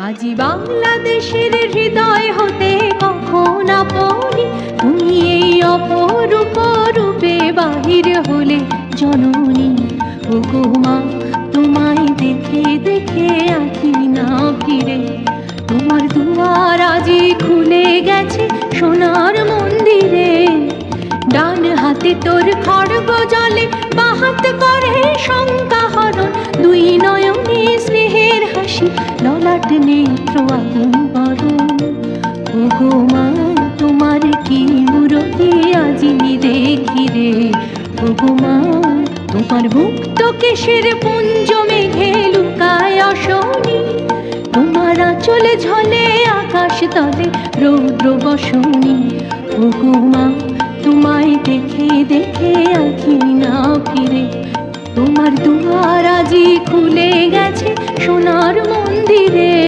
আজি বাংলাদেশের হৃদয় হতে কখন আপনি তুমি এই অপরূপ রূপে বাহির হলে জননী। ওগো মা, তোমায় দেখে দেখে আঁখি না ফিরে, তোমার দুয়ার আজি খুলে গেছে সোনার মন্দিরে। ডান হাতে তোর খড়গ জলে, বাঁ হাত করে শঙ্কা হরণ, দুই নয়নে স্নেহের হাসি, ললাট নেত্র আগুন বরণ। ওগো মা, তোমার কি মূরতি আজি দেখি রে। ওগো মা, তোমার মুক্ত কেশের পুঞ্জ মেঘে লুকায় অশনি, তোমার আঁচলে ঝলে আকাশ তলে রৌদ্র বসনি। ওগো মা, তোমায় দেখে দেখে আঁখি না ফিরে, তোমার দুয়ার আজি খুলে গেছে সোনার মন্দিরে।